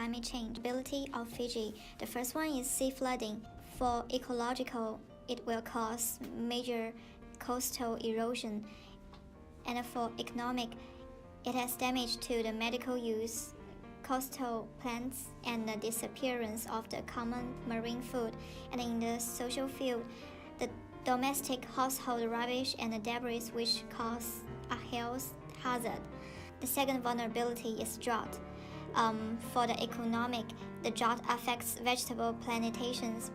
climate change. Ability of Fiji. The first one is sea flooding. For ecological, it will cause major coastal erosion, and for economic, it has damage to the medical use, coastal plants, and the disappearance of the common marine food. And in the social field, the domestic household rubbish and the debris which cause a health hazard. The second vulnerability is drought. For the economic, the drought affects vegetable plantations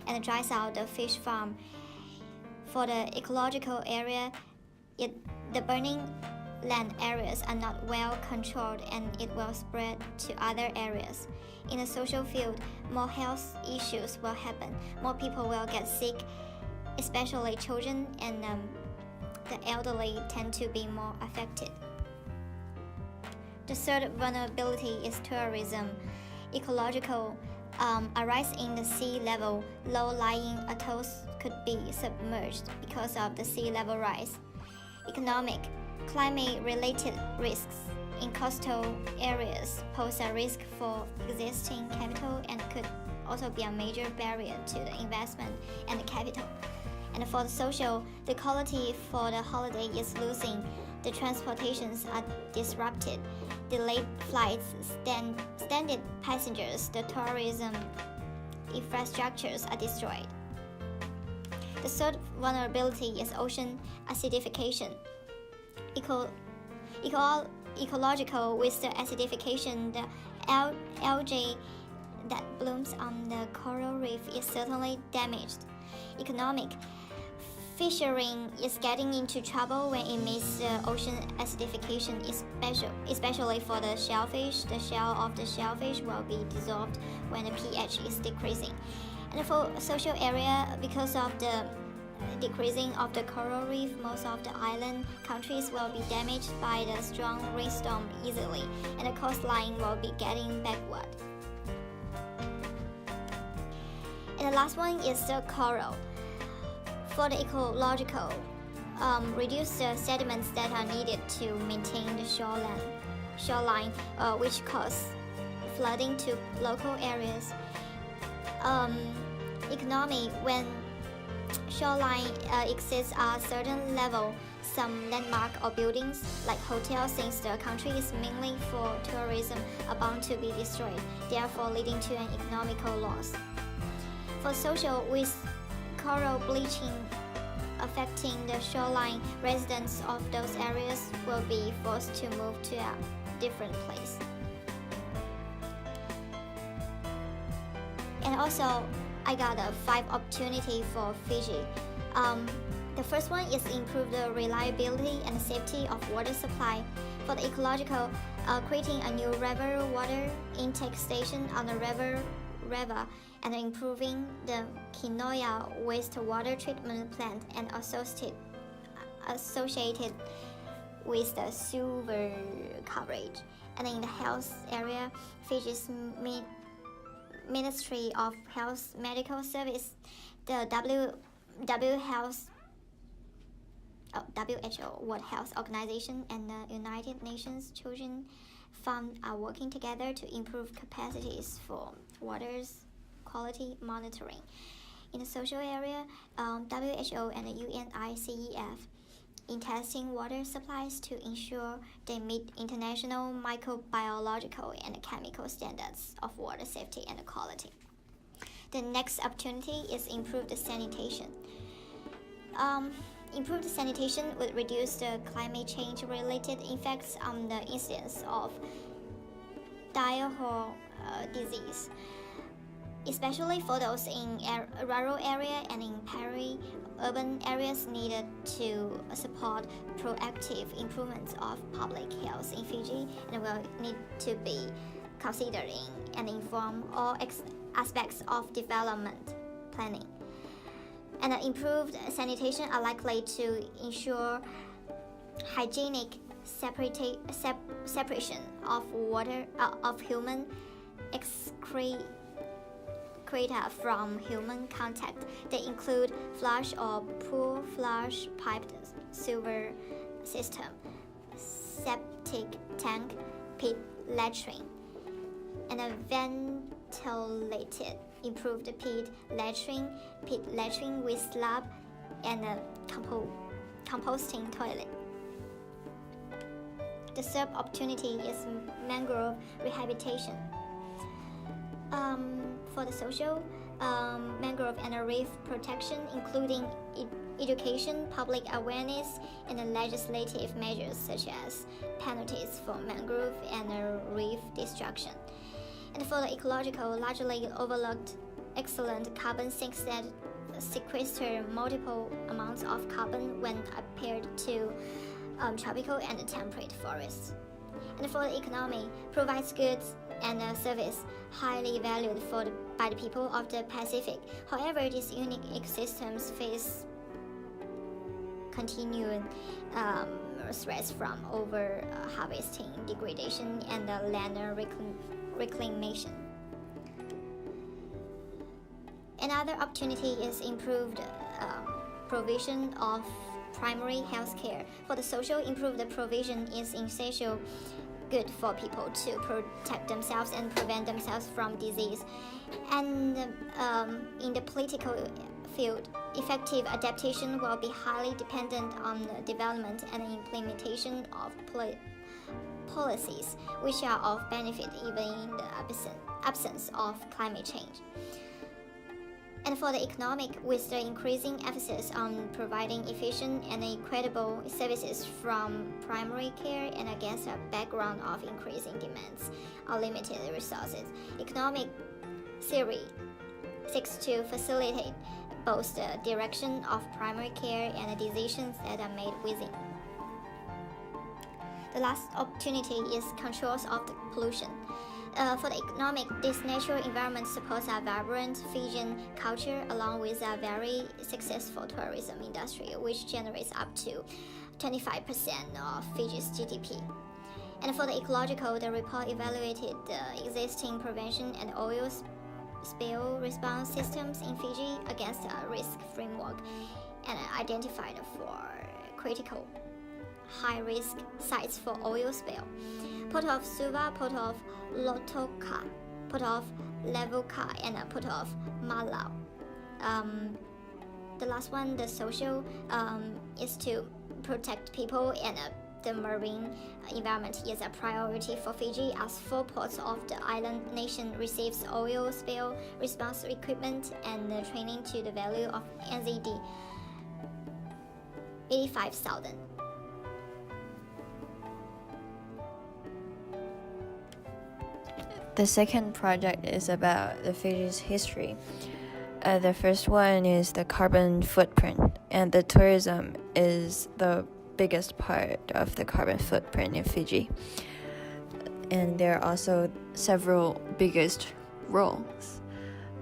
and dries out the fish farm. For the ecological area, the burning land areas are not well controlled and it will spread to other areas. In the social field, more health issues will happen. More people will get sick, especially children, and the elderly tend to be more affected. The third vulnerability is tourism. Ecological, a rise in the sea level. Low-lying atolls could be submerged because of the sea level rise. Economic, climate-related risks in coastal areas pose a risk for existing capital and could also be a major barrier to the investment and the capital. And for the social, the quality for the holiday is losing. The transportations are disrupted. Delayed flights, stranded passengers, the tourism infrastructures are destroyed. The third vulnerability is ocean acidification. Ecological, with the acidification, the algae that blooms on the coral reef is certainly damaged. Economic, fishing is getting into trouble when it meets the ocean acidification, especially for the shellfish. The shell of the shellfish will be dissolved when the pH is decreasing. And for social area, because of the decreasing of the coral reef, most of the island countries will be damaged by the strong rainstorm easily, and the coastline will be getting backward. And the last one is the coral. For the ecological, reduce the sediments that are needed to maintain the shoreline, which cause flooding to local areas. Economy, when shoreline exceeds a certain level, some landmark or buildings like hotels, since the country is mainly for tourism, are bound to be destroyed, therefore leading to an economical loss. For social, with coral bleaching affecting the shoreline, residents of those areas will be forced to move to a different place. And also, I got 5 opportunities for Fiji. The first one is improve the reliability and safety of water supply. For the ecological, creating a new river water intake station on the river and improving the Kinoya wastewater treatment plant and associated with the sewer coverage. And in the health area, Fiji's Ministry of Health Medical Service, the WHO, World Health Organization, and the United Nations Children Fund are working together to improve capacities for water's quality monitoring. In the social area, WHO and the UNICEF in testing water supplies to ensure they meet international microbiological and chemical standards of water safety and quality. The next opportunity is improve the sanitation. Improved sanitation would reduce the climate change related effects on the incidence of diarrheal disease, especially for those in rural area and in peri-urban areas needed to support proactive improvements of public health in Fiji, and will need to be considering and inform all aspects of development planning. And improved sanitation are likely to ensure hygienic separation of water of human excreta from human contact. They include flush or pool flush piped sewer system, septic tank, pit latrine. and a ventilated, improved pit latrine with slab and a composting toilet. The third opportunity is mangrove rehabilitation. For the social, mangrove and reef protection, including education, public awareness, and legislative measures such as penalties for mangrove and reef destruction. And for the ecological, largely overlooked, excellent carbon sinks that sequester multiple amounts of carbon when compared to tropical and temperate forests. And for the economy, provides goods and service highly valued by the people of the Pacific. However, these unique ecosystems face continuing threats from over-harvesting, degradation, and land reclamation. Another opportunity is improved provision of primary health care. For the social, improved provision is essential good for people to protect themselves and prevent themselves from disease. And in the political field, effective adaptation will be highly dependent on the development and implementation of policies which are of benefit even in the absence of climate change. And for the economic, with the increasing emphasis on providing efficient and equitable services from primary care and against a background of increasing demands on limited resources, economic theory seeks to facilitate both the direction of primary care and the decisions that are made within. The last opportunity is controls of the pollution. For the economic, this natural environment supports a vibrant Fijian culture along with a very successful tourism industry, which generates up to 25% of Fiji's GDP. And for the ecological, the report evaluated the existing prevention and oil spill response systems in Fiji against a risk framework and identified 4 critical high-risk sites for oil spill: Port of Suva, Port of Lotoka, Port of Levuka, and Port of Malau. The last one, the social, is to protect people and the marine environment is a priority for Fiji, as 4 ports of the island nation receives oil spill response equipment and training to the value of NZD 85,000. The second project is about the Fiji's history. The first one is the carbon footprint, and the tourism is the biggest part of the carbon footprint in Fiji. And there are also several biggest roles.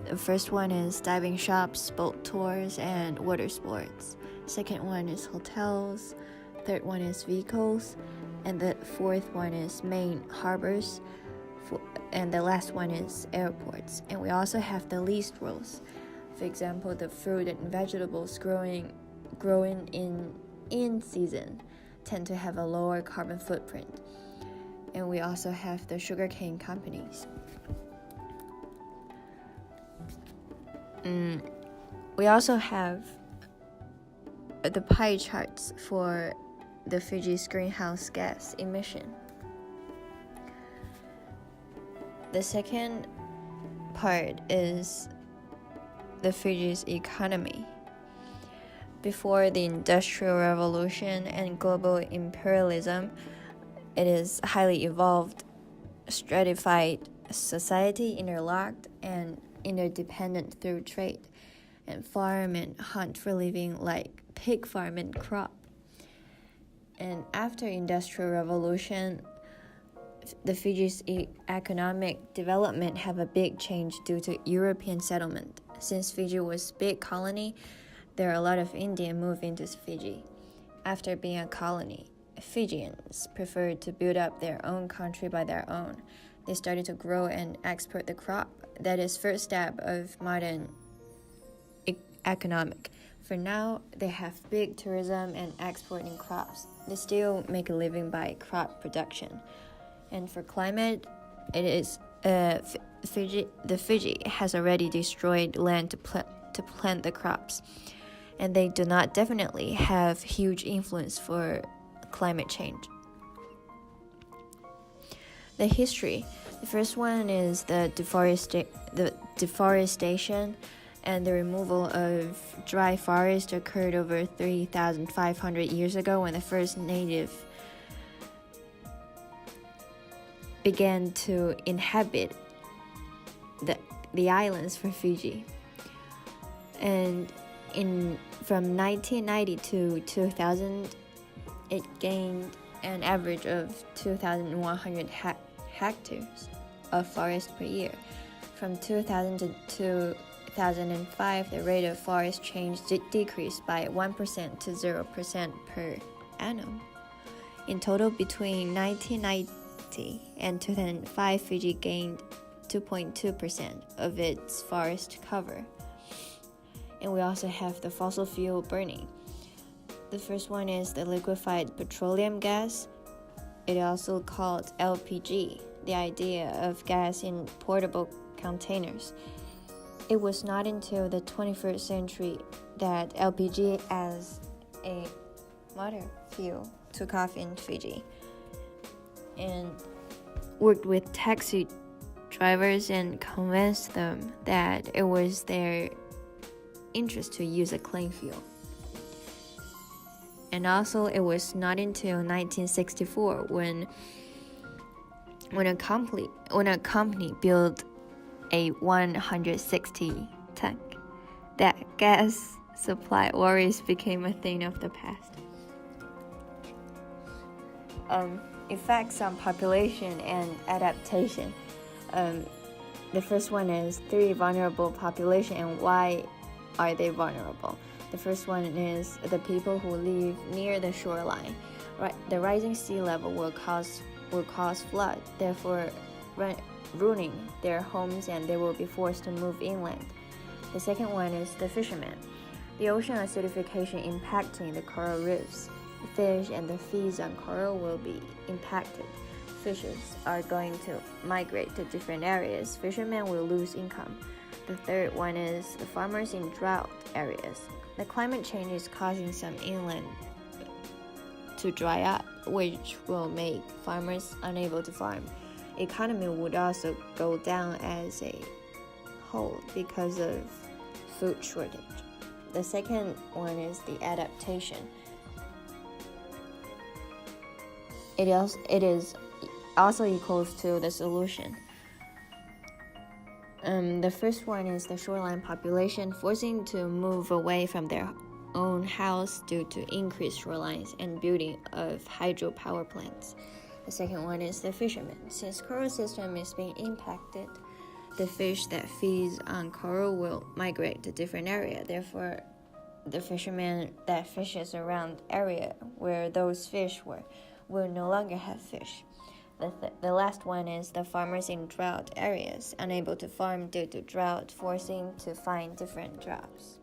The first one is diving shops, boat tours, and water sports. Second one is hotels. Third one is vehicles. And the fourth one is main harbors. And the last one is airports. And we also have the least roles. For example, the fruit and vegetables growing in season tend to have a lower carbon footprint. And we also have the sugarcane companies. We also have the pie charts for the Fiji's greenhouse gas emission. The second part is the Fiji's economy. Before the Industrial Revolution and global imperialism, it is highly evolved, stratified society, interlocked and interdependent through trade, and farm and hunt for living like pig farm and crop. And after Industrial Revolution, the Fiji's economic development have a big change due to European settlement. Since Fiji was a big colony, there are a lot of Indians moved into Fiji. After being a colony, Fijians preferred to build up their own country by their own. They started to grow and export the crop. That is first step of modern economic. For now, they have big tourism and exporting crops. They still make a living by crop production. And for climate, it is Fiji has already destroyed land to plant the crops, and they do not definitely have huge influence for climate change. The history. The first one is the deforestation and the removal of dry forest occurred over 3,500 years ago when the first native began to inhabit the islands for Fiji. And from 1990 to 2000, it gained an average of 2,100 hectares of forest per year. From 2000 to 2005, the rate of forest change decreased by 1% to 0% per annum. In total, between 1990 and 2005, Fiji gained 2.2% of its forest cover. And we also have the fossil fuel burning. The first one is the liquefied petroleum gas. It is also called LPG, the idea of gas in portable containers. It was not until the 21st century that LPG as a motor fuel took off in Fiji, and worked with taxi drivers and convinced them that it was their interest to use a clean fuel. And also, it was not until 1964 when a company built a 160 tank that gas supply worries became a thing of the past. Effects on population and adaptation. The first one is 3 vulnerable population and why are they vulnerable. The first one is the people who live near the shoreline. The rising sea level will cause flood, therefore ruining their homes, and they will be forced to move inland. The second one is the fishermen. The ocean acidification impacting the coral reefs. The fish and the feeds on coral will be impacted. Fishes are going to migrate to different areas. Fishermen will lose income. The third one is the farmers in drought areas. The climate change is causing some inland to dry up, which will make farmers unable to farm. Economy would also go down as a whole because of food shortage. The second one is the adaptation. It is also equals to the solution. The first one is the shoreline population forcing to move away from their own house due to increased shorelines and building of hydropower plants. The second one is the fishermen. Since coral system is being impacted, the fish that feeds on coral will migrate to different area. Therefore, the fishermen that fishes around area where those fish were will no longer have fish. The last one is the farmers in drought areas, unable to farm due to drought, forcing to find different jobs.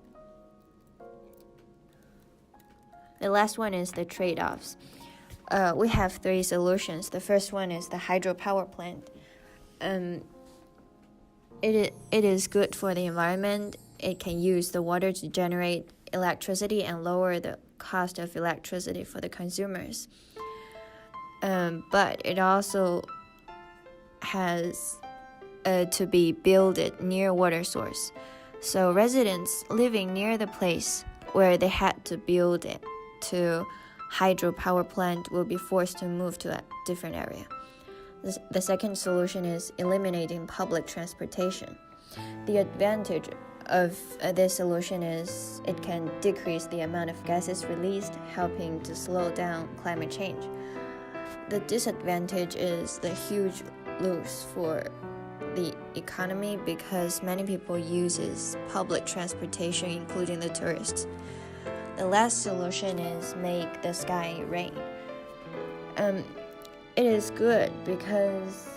The last one is the trade-offs. We have 3 solutions. The first one is the hydropower plant. It is good for the environment. It can use the water to generate electricity and lower the cost of electricity for the consumers. But it also has to be built near water source. So residents living near the place where they had to build it to hydropower plant will be forced to move to a different area. The second solution is eliminating public transportation. The advantage of this solution is it can decrease the amount of gases released, helping to slow down climate change. The disadvantage is the huge loss for the economy because many people uses public transportation, including the tourists. The last solution is make the sky rain. It is good because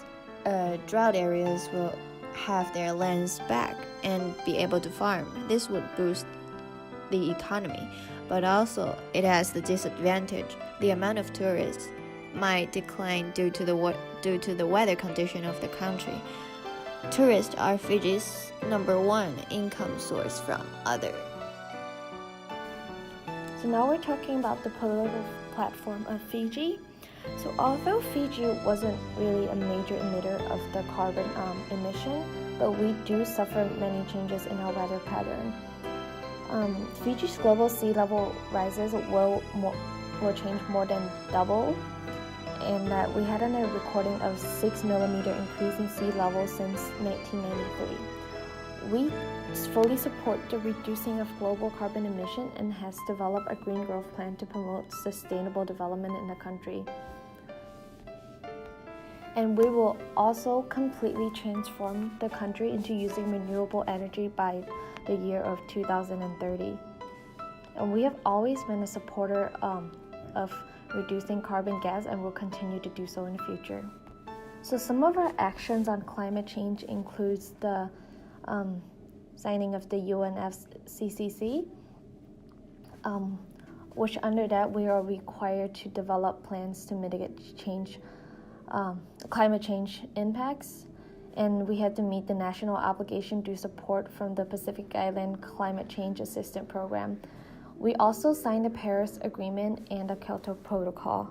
drought areas will have their lands back and be able to farm. This would boost the economy, but also it has the disadvantage. The amount of tourists might decline due to the weather condition of the country. Tourists are Fiji's #1 income source from other. So now we're talking about the political platform of Fiji. So although Fiji wasn't really a major emitter of the carbon emission, but we do suffer many changes in our weather pattern. Fiji's global sea level rises will change more than double, and that we had a recording of 6 millimeter increase in sea level since 1993. We fully support the reducing of global carbon emission and has developed a green growth plan to promote sustainable development in the country. And we will also completely transform the country into using renewable energy by the year of 2030. And we have always been a supporter of reducing carbon gas and will continue to do so in the future. So some of our actions on climate change includes the signing of the UNFCCC, which under that we are required to develop plans to mitigate climate change impacts, and we had to meet the national obligation to support from the Pacific Island Climate Change Assistance Program. We also signed the Paris Agreement and the Kyoto Protocol.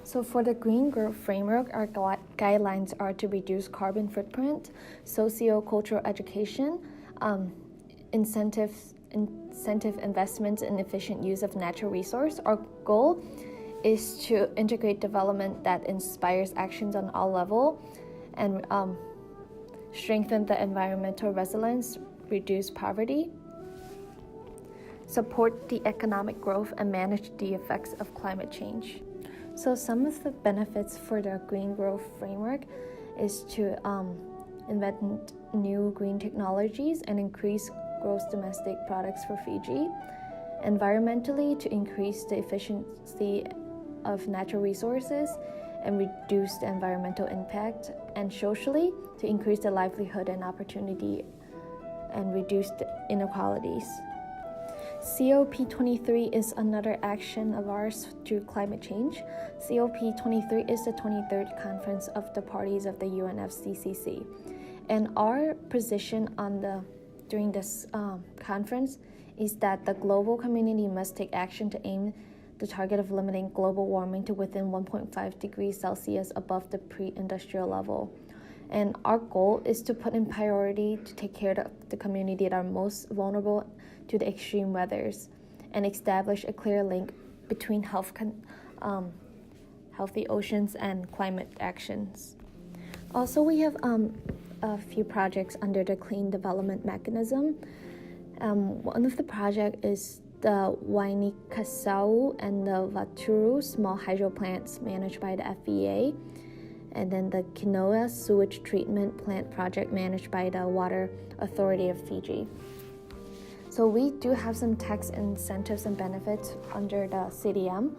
So for the Green Growth Framework, our guidelines are to reduce carbon footprint, socio-cultural education, incentive investments in efficient use of natural resource. Our goal is to integrate development that inspires actions on all levels and strengthen the environmental resilience, reduce poverty, support the economic growth, and manage the effects of climate change. So some of the benefits for the Green Growth Framework is to invent new green technologies and increase gross domestic products for Fiji. Environmentally, to increase the efficiency of natural resources and reduce the environmental impact. And socially, to increase the livelihood and opportunity and reduce the inequalities. COP23 is another action of ours to climate change. COP23 is the 23rd conference of the parties of the UNFCCC. And our position during this conference is that the global community must take action to aim the target of limiting global warming to within 1.5 degrees Celsius above the pre-industrial level. And our goal is to put in priority to take care of the community that are most vulnerable to the extreme weathers and establish a clear link between healthy oceans and climate actions. Also, we have a few projects under the Clean Development Mechanism. One of the projects is the Wainikasau and the Vaturu small hydro plants managed by the FEA, and then the Kinoa sewage treatment plant project managed by the Water Authority of Fiji. So we do have some tax incentives and benefits under the CDM,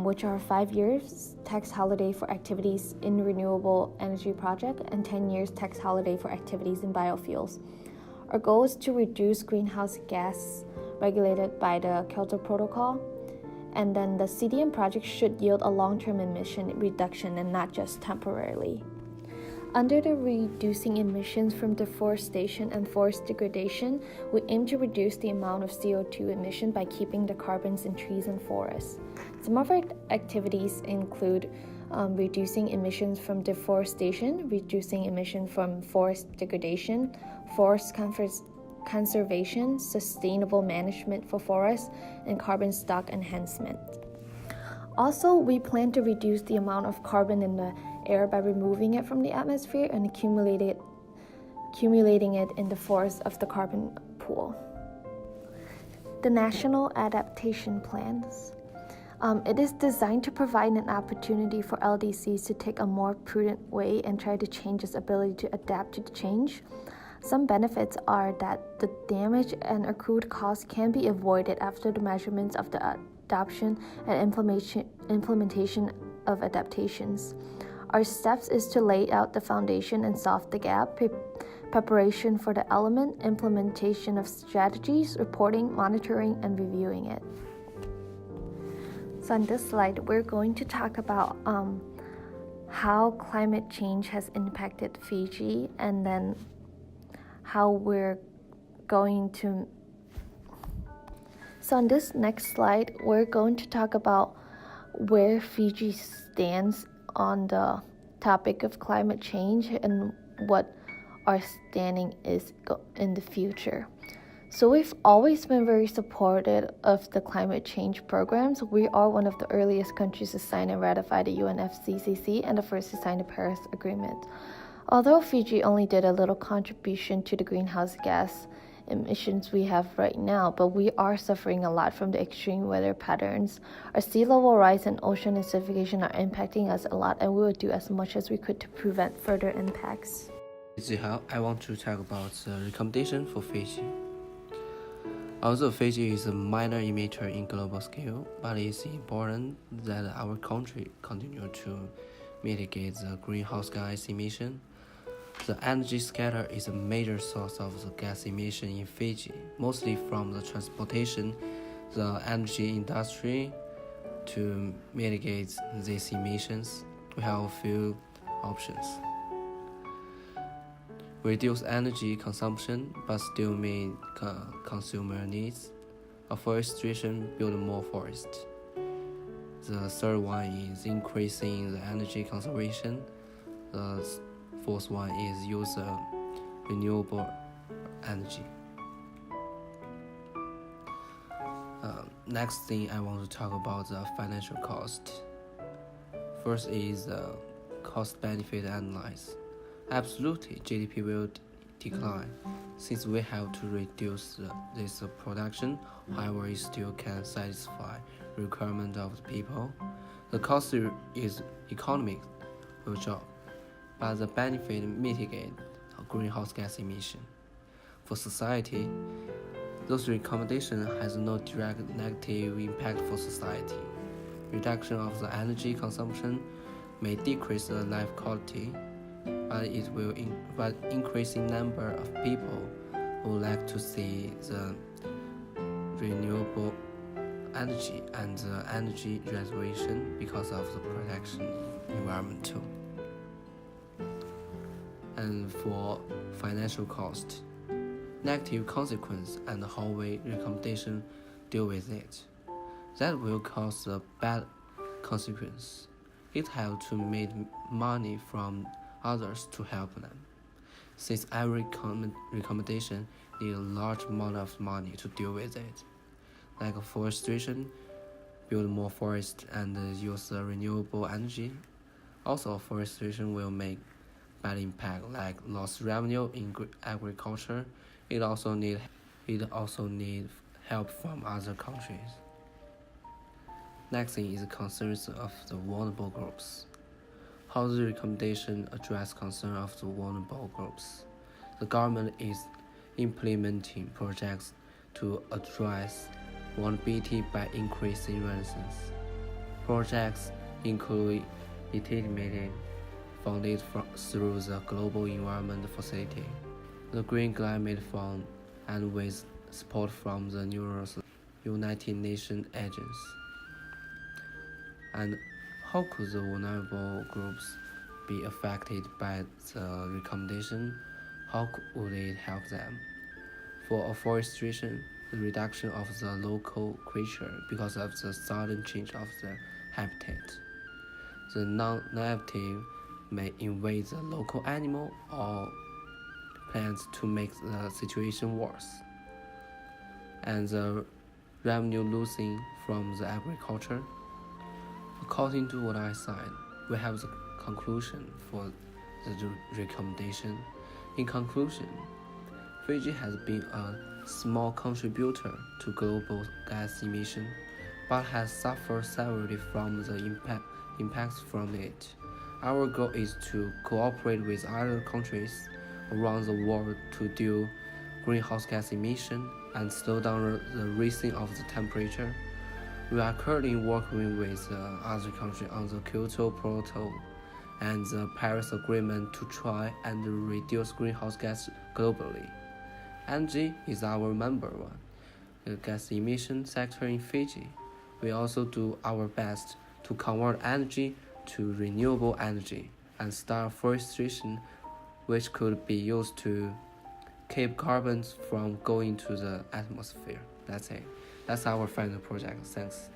which are 5 years tax holiday for activities in renewable energy project and 10 years tax holiday for activities in biofuels. Our goal is to reduce greenhouse gas regulated by the Kyoto Protocol, and then the CDM project should yield a long-term emission reduction and not just temporarily. Under the reducing emissions from deforestation and forest degradation, we aim to reduce the amount of CO2 emission by keeping the carbons in trees and forests. Some of our activities include reducing emissions from deforestation, reducing emissions from forest degradation, forest conservation, sustainable management for forests, and carbon stock enhancement. Also, we plan to reduce the amount of carbon in the air by removing it from the atmosphere and accumulating it in the forest of the carbon pool. The National Adaptation Plans. It is designed to provide an opportunity for LDCs to take a more prudent way and try to change its ability to adapt to the change. Some benefits are that the damage and accrued costs can be avoided after the measurements of the adoption and implementation of adaptations. Our steps is to lay out the foundation and solve the gap, preparation for the element, implementation of strategies, reporting, monitoring, and reviewing it. So on this slide, we're going to talk about how climate change has impacted Fiji, and then how we're going to. So on this next slide, we're going to talk about where Fiji stands on the topic of climate change and what our standing is in the future. So we've always been very supportive of the climate change programs. We are one of the earliest countries to sign and ratify the UNFCCC and the first to sign the Paris Agreement. Although Fiji only did a little contribution to the greenhouse gas emissions we have right now, but we are suffering a lot from the extreme weather patterns. Our sea level rise and ocean acidification are impacting us a lot, and we will do as much as we could to prevent further impacts. I want to talk about the recommendation for Fiji. Although Fiji is a minor emitter in global scale, but it's important that our country continue to mitigate the greenhouse gas emission. The energy scatter is a major source of the gas emission in Fiji, mostly from the transportation, the energy industry. To mitigate these emissions, we have a few options. Reduce energy consumption but still meet consumer needs. Afforestation, build more forests. The third one is increasing the energy conservation. The fourth one is use renewable energy. Next thing I want to talk about the financial cost. First is the cost-benefit analysis. Absolutely, GDP will decline since we have to reduce this production. However, it still can satisfy requirement of the people. The cost is economic will drop, but the benefit mitigate greenhouse gas emission. For society, those recommendations has no direct negative impact for society. Reduction of the energy consumption may decrease the life quality, but it will increasing number of people who like to see the renewable energy and the energy reservation because of the protection environment too. And for financial cost, negative consequence and how we recommendation deal with it. That will cause a bad consequence. It have to make money from others to help them. Since every recommendation need a large amount of money to deal with it, like afforestation, build more forest and use renewable energy. Also, afforestation will make bad impact like lost revenue in agriculture. It also need help from other countries. Next thing is concerns of the vulnerable groups. How the recommendation address concern of the vulnerable groups? The government is implementing projects to address vulnerability by increasing resilience. Projects include legitimated funded through the Global Environment Facility, the Green Climate Fund, and with support from the numerous United Nations agencies. And how could the vulnerable groups be affected by the recommendation? How would it help them? For afforestation, the reduction of the local creature because of the sudden change of the habitat. The non-native may invade the local animal or plants to make the situation worse. And the revenue losing from the agriculture. According to what I said, we have the conclusion for the recommendation. In conclusion, Fiji has been a small contributor to global gas emission, but has suffered severely from the impacts from it. Our goal is to cooperate with other countries around the world to deal greenhouse gas emission and slow down the rising of the temperature. We are currently working with other countries on the Kyoto Protocol and the Paris Agreement to try and reduce greenhouse gas globally. Energy is our number one the gas emission sector in Fiji. We also do our best to convert energy to renewable energy and start forestation, which could be used to keep carbon from going to the atmosphere. That's it. That's our final project. Thanks.